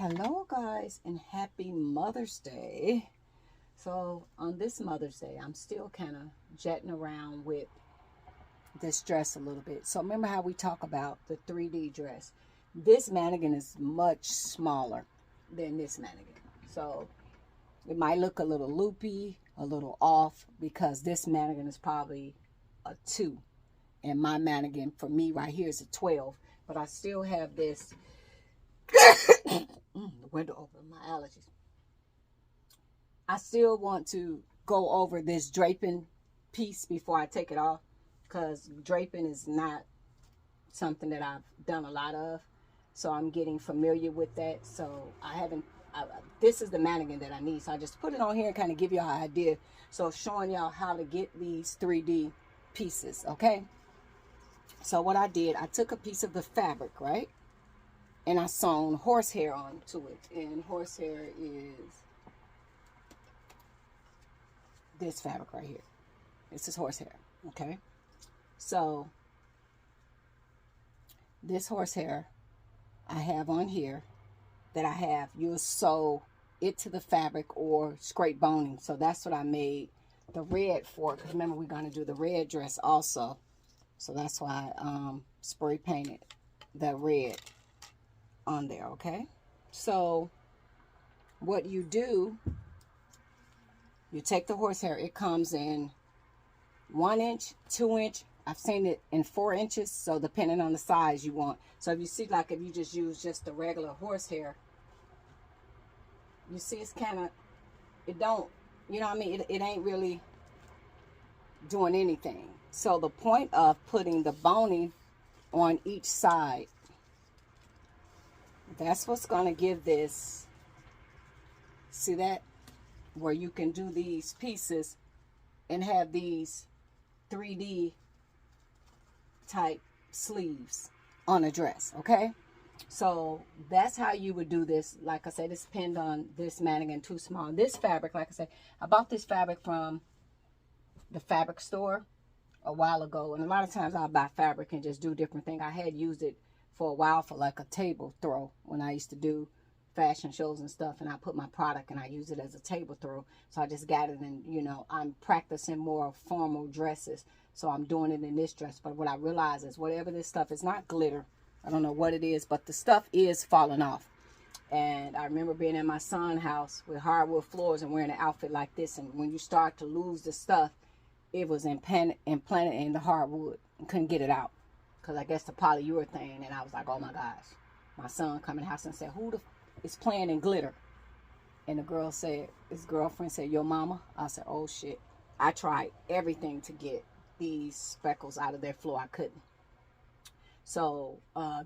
Hello guys, and happy Mother's Day. So on this Mother's Day, I'm still kind of jetting around with this dress a little bit. So remember how we talk about the 3D dress? This mannequin is much smaller than this mannequin. So it might look a little loopy, a little off, because this mannequin is probably a 2. And my mannequin for me right here is a 12. But I still have this the window open, my allergies. I still want to go over this draping piece before I take it off, because draping is not something that I've done a lot of, so I'm getting familiar with that. So this is the mannequin that I need, so I just put it on here and kind of give you an idea, so showing y'all how to get these 3D pieces. Okay, so what I did, I took a piece of the fabric, right, and I sewn horsehair onto it. And horsehair is this fabric right here. This is horsehair, okay? So this horsehair I have on here that I have, you'll sew it to the fabric or scrape boning. So that's what I made the red for, because remember we're going to do the red dress also. So that's why I spray painted the red on there. Okay, so what you do, you take the horsehair. It comes in 1 inch, 2 inch. I've seen it in 4 inches, so depending on the size you want. So if you see, like if you just use just the regular horsehair, you see it's kind of, it don't, you know what I mean, it ain't really doing anything. So the point of putting the boning on each side, that's what's going to give this, see that, where you can do these pieces and have these 3D type sleeves on a dress. Okay, so that's how you would do this. Like I said, it's pinned on this mannequin, too small. This fabric, like I said, I bought this fabric from the fabric store a while ago, and a lot of times I'll buy fabric and just do different things. I had used it for a while for like a table throw when I used to do fashion shows and stuff, and I put my product and I use it as a table throw. So I just got it, and you know, I'm practicing more formal dresses, so I'm doing it in this dress. But what I realize is whatever this stuff is, not glitter, I don't know what it is, but the stuff is falling off. And I remember being in my son's house with hardwood floors and wearing an outfit like this, and when you start to lose the stuff, it was implanted in the hardwood and couldn't get it out, because I guess the polyurethane. And I was like, oh my gosh. My son come in the house and said, who is playing in glitter? And the girl said, his girlfriend said, your mama. I said, oh shit. I tried everything to get these speckles out of their floor. I couldn't. So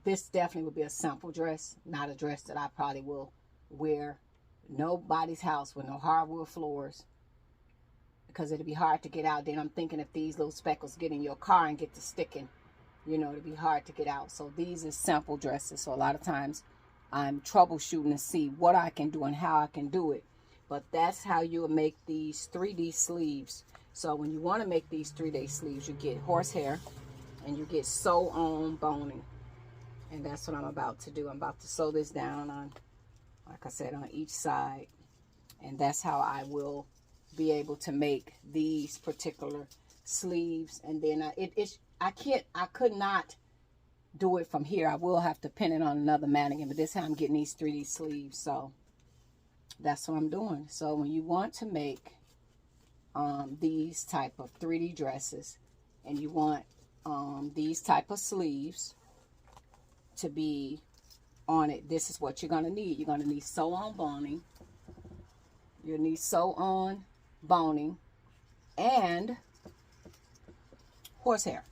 this definitely would be a sample dress, not a dress that I probably will wear nobody's house with no hardwood floors, because it'd be hard to get out. Then I'm thinking if these little speckles get in your car and get to sticking, you know, it'd be hard to get out. So these are sample dresses. So a lot of times I'm troubleshooting to see what I can do and how I can do it. But that's how you'll make these 3D sleeves. So when you want to make these 3D sleeves, you get horsehair and you get sew on boning. And that's what I'm about to do. I'm about to sew this down on, like I said, on each side. And that's how I will be able to make these particular sleeves. And then I could not do it from here. I will have to pin it on another mannequin, but this time I'm getting these 3D sleeves. So that's what I'm doing. So when you want to make these type of 3D dresses, and you want these type of sleeves to be on it, this is what you're going to need. You're going to need sew on boning. You'll need sew on boning and horsehair.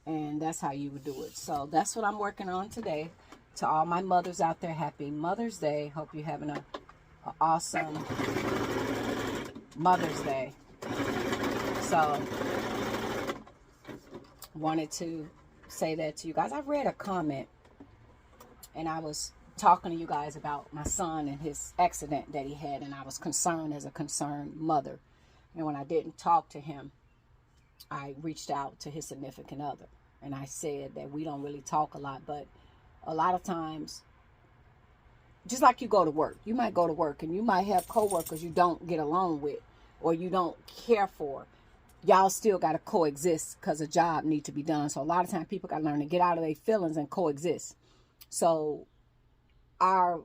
And that's how you would do it. So that's what I'm working on today. To all my mothers out there, happy Mother's Day. Hope you're having a awesome Mother's Day. So wanted to say that to you guys. I read a comment, and I was talking to you guys about my son and his accident that he had, and I was concerned as a concerned mother. And when I didn't talk to him, I reached out to his significant other, and I said that we don't really talk a lot, but a lot of times just like you go to work. You might go to work and you might have coworkers you don't get along with or you don't care for. Y'all still got to coexist because a job needs to be done. So a lot of times people got to learn to get out of their feelings and coexist. So our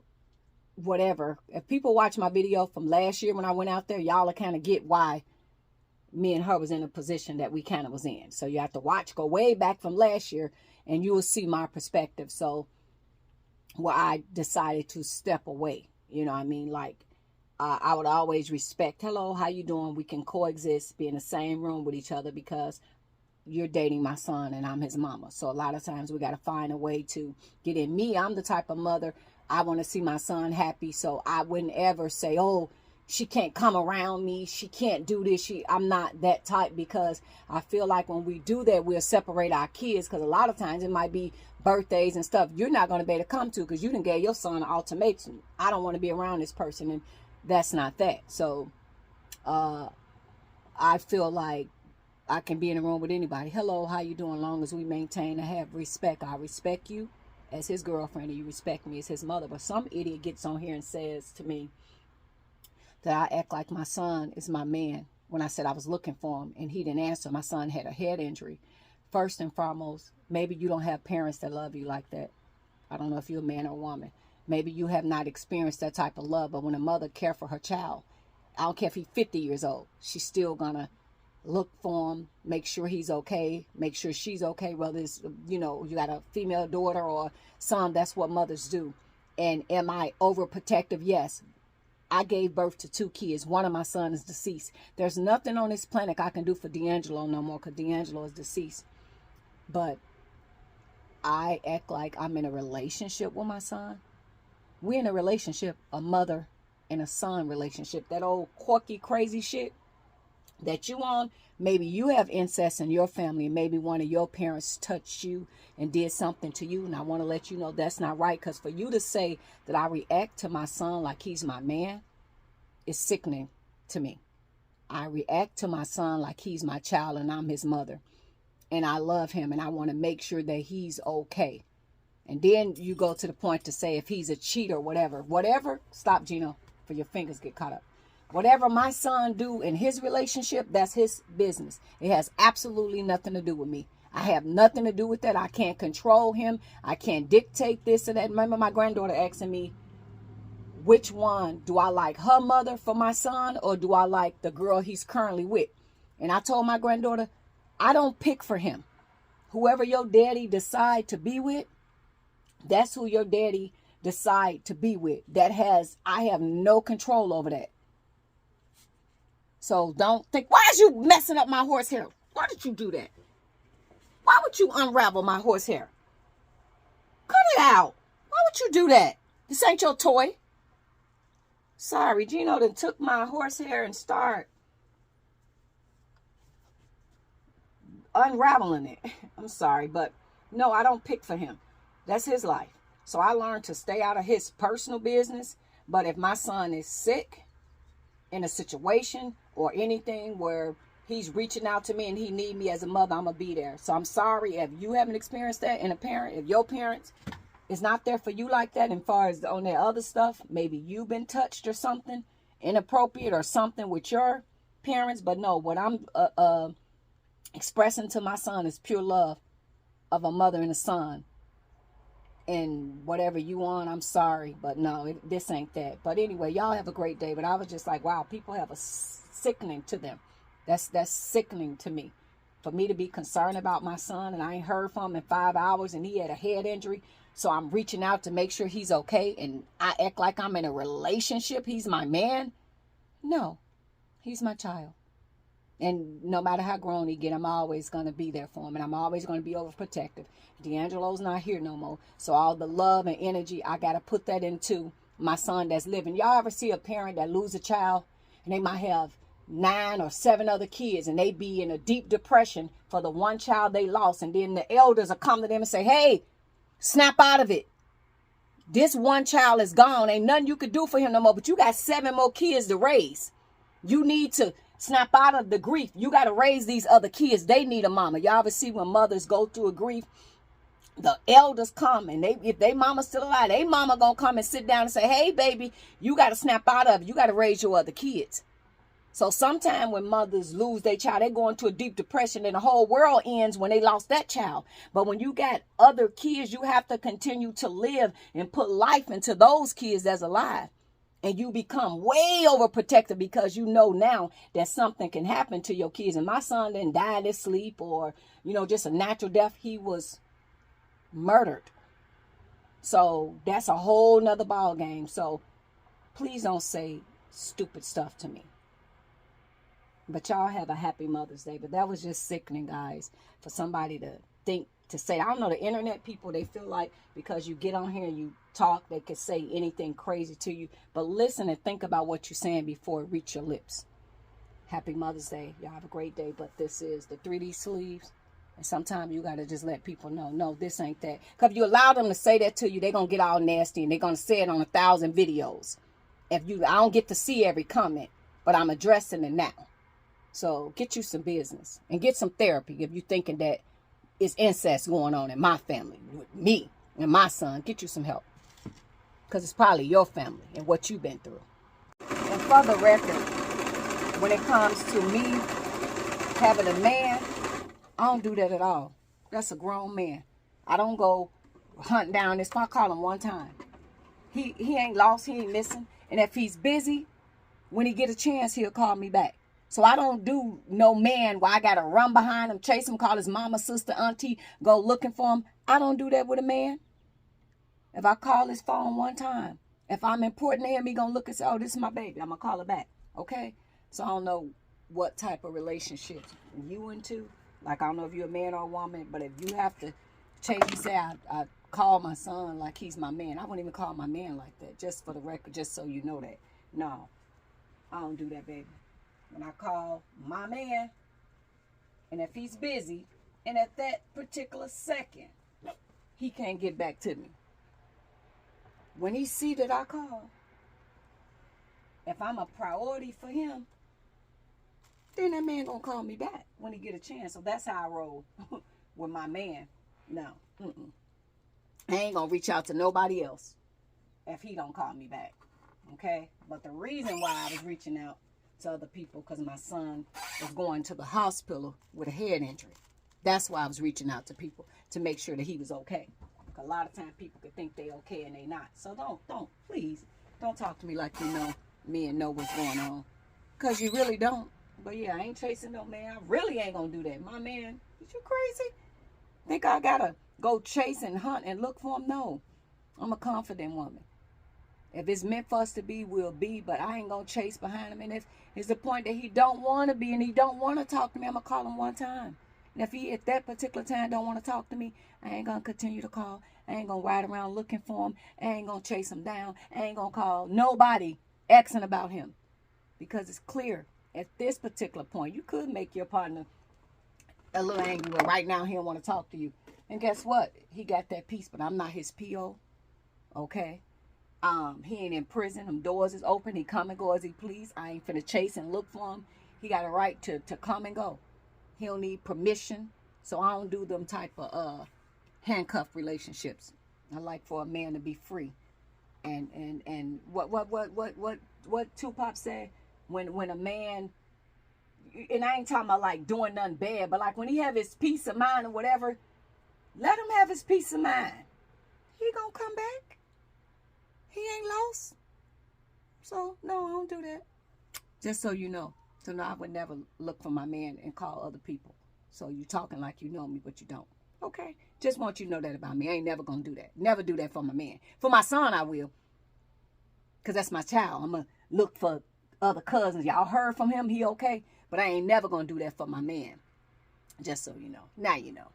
whatever, if people watch my video from last year when I went out there, y'all will kind of get why me and her was in a position that we kind of was in. So you have to watch, go way back from last year, and you will see my perspective. So where I decided to step away, you know what I mean? Like, I would always respect, hello, how you doing? We can coexist, be in the same room with each other because you're dating my son and I'm his mama. So a lot of times we got to find a way to get in. Me, I'm the type of mother, I want to see my son happy. So I wouldn't ever say, oh, she can't come around me. She can't do this. I'm not that type, because I feel like when we do that, we'll separate our kids. Because a lot of times it might be birthdays and stuff you're not going to be able to come to because you done gave your son an ultimatum. I don't want to be around this person. And that's not that. So I feel like I can be in a room with anybody. Hello, how you doing? Long as we maintain and have respect. I respect you as his girlfriend and you respect me as his mother. But some idiot gets on here and says to me that I act like my son is my man when I said I was looking for him and he didn't answer. My son had a head injury. First and foremost, maybe you don't have parents that love you like that. I don't know if you're a man or a woman. Maybe you have not experienced that type of love. But when a mother cares for her child, I don't care if he's 50 years old, she's still going to look for him, make sure he's okay, make sure she's okay, whether it's, you know, you got a female daughter or son. That's what mothers do. And am I overprotective? Yes. I gave birth to 2 kids. One of my sons is deceased. There's nothing on this planet I can do for D'Angelo no more because D'Angelo is deceased. But I act like I'm in a relationship with my son. We're in a relationship, a mother and a son relationship. That old quirky, crazy shit that you on. Maybe you have incest in your family and maybe one of your parents touched you and did something to you. And I want to let you know that's not right, because for you to say that I react to my son like he's my man is sickening to me. I react to my son like he's my child and I'm his mother. And I love him and I want to make sure that he's okay. And then you go to the point to say if he's a cheater or whatever, stop, Gino, for your fingers get caught up. Whatever my son do in his relationship, that's his business. It has absolutely nothing to do with me. I have nothing to do with that. I can't control him. I can't dictate this or that. Remember my granddaughter asking me, which one, do I like her mother for my son or do I like the girl he's currently with? And I told my granddaughter, I don't pick for him. Whoever your daddy decide to be with, that's who your daddy decide to be with. I have no control over that. So don't think, why is you messing up my horsehair? Why did you do that? Why would you unravel my horsehair? Cut it out. Why would you do that? This ain't your toy. Sorry, Gino done took my horsehair and start unraveling it. I'm sorry, but no, I don't pick for him. That's his life. So I learned to stay out of his personal business. But if my son is sick in a situation or anything where he's reaching out to me and he need me as a mother, I'm going to be there. So I'm sorry if you haven't experienced that in a parent. If your parents is not there for you like that, and far as on that other stuff, maybe you've been touched or something inappropriate or something with your parents. But no, what I'm expressing to my son is pure love of a mother and a son. And whatever you want, I'm sorry, but no, this ain't that. But anyway, y'all have a great day. But I was just like, wow, people have a sickening to them. That's sickening to me. For me to be concerned about my son and I ain't heard from him in 5 hours and he had a head injury. So I'm reaching out to make sure he's okay. And I act like I'm in a relationship. He's my man. No, he's my child. And no matter how grown he get, I'm always going to be there for him. And I'm always going to be overprotective. D'Angelo's not here no more. So all the love and energy, I got to put that into my son that's living. Y'all ever see a parent that lose a child and they might have 9 or 7 other kids and they be in a deep depression for the one child they lost. And then the elders will come to them and say, hey, snap out of it. This one child is gone. Ain't nothing you could do for him no more. But you got 7 more kids to raise. You need to snap out of the grief. You got to raise these other kids. They need a mama. Y'all ever see when mothers go through a grief the elders come, and if they mama still alive, they mama gonna come and sit down and say, hey baby, you got to snap out of it, you got to raise your other kids. So sometimes when mothers lose their child, they go into a deep depression, and the whole world ends when they lost that child. But when you got other kids, you have to continue to live and put life into those kids that's alive. And you become way overprotective because you know now that something can happen to your kids. And my son didn't die in his sleep or, just a natural death. He was murdered. So that's a whole nother ball game. So please don't say stupid stuff to me. But y'all have a happy Mother's Day. But that was just sickening, guys, for somebody to say, I don't know, the internet people, they feel like because you get on here and you talk, they can say anything crazy to you. But listen and think about what you're saying before it reaches your lips. Happy Mother's Day. Y'all have a great day. But this is the 3D sleeves. And sometimes you got to just let people know, no, this ain't that. Because if you allow them to say that to you, they're going to get all nasty and they're going to say it on 1,000 videos. I don't get to see every comment, but I'm addressing it now. So get you some business and get some therapy if you're thinking that it's incest going on in my family with me and my son. Get you some help because it's probably your family and what you've been through. And for the record, when it comes to me having a man, I don't do that at all. That's a grown man. I don't go hunt down this. I call him one time. He ain't lost. He ain't missing. And if he's busy, when he get a chance, he'll call me back. So I don't do no man where I got to run behind him, chase him, call his mama, sister, auntie, go looking for him. I don't do that with a man. If I call his phone one time, if I'm important to him, he going to look and say, oh, this is my baby. I'm going to call her back. Okay? So I don't know what type of relationship you into. Like, I don't know if you're a man or a woman, but if you have to change, you say, I call my son like he's my man. I wouldn't even call my man like that, just for the record, just so you know that. No, I don't do that, baby. When I call my man, and if he's busy, and at that particular second, he can't get back to me. When he see that I call, if I'm a priority for him, then that man gonna call me back when he get a chance. So that's how I roll with my man. No, I ain't gonna reach out to nobody else if he don't call me back. Okay? But the reason why I was reaching out to other people, because my son was going to the hospital with a head injury. That's why I was reaching out to people, to make sure that he was okay. A lot of times people could think they okay and they not. So please don't talk to me like you know me and know what's going on, because you really don't. But yeah, I ain't chasing no man. I really ain't gonna do that. My man, is you crazy? Think I gotta go chase and hunt and look for him? No, I'm a confident woman. If it's meant for us to be, we'll be, but I ain't gonna chase behind him. And if it's the point that he don't want to be and he don't want to talk to me, I'm gonna call him one time. And if he at that particular time don't want to talk to me, I ain't gonna continue to call. I ain't gonna ride around looking for him. I ain't gonna chase him down. I ain't gonna call nobody asking about him, because it's clear at this particular point you could make your partner a little angry, but right now he don't want to talk to you. And guess what? He got that peace, but I'm not his PO. Okay. He ain't in prison. Them doors is open. He come and go as he please. I ain't finna chase and look for him. He got a right to come and go. He don't need permission. So I don't do them type of handcuff relationships. I like for a man to be free. And what Tupac said, when a man, and I ain't talking about like doing nothing bad, but like when he have his peace of mind or whatever, let him have his peace of mind. He gonna come back. He ain't lost. So, no, I don't do that. Just so you know. So, no, I would never look for my man and call other people. So, you talking like you know me, but you don't. Okay? Just want you to know that about me. I ain't never going to do that. Never do that for my man. For my son, I will. Because that's my child. I'm going to look for other cousins. Y'all heard from him. He okay? But I ain't never going to do that for my man. Just so you know. Now you know.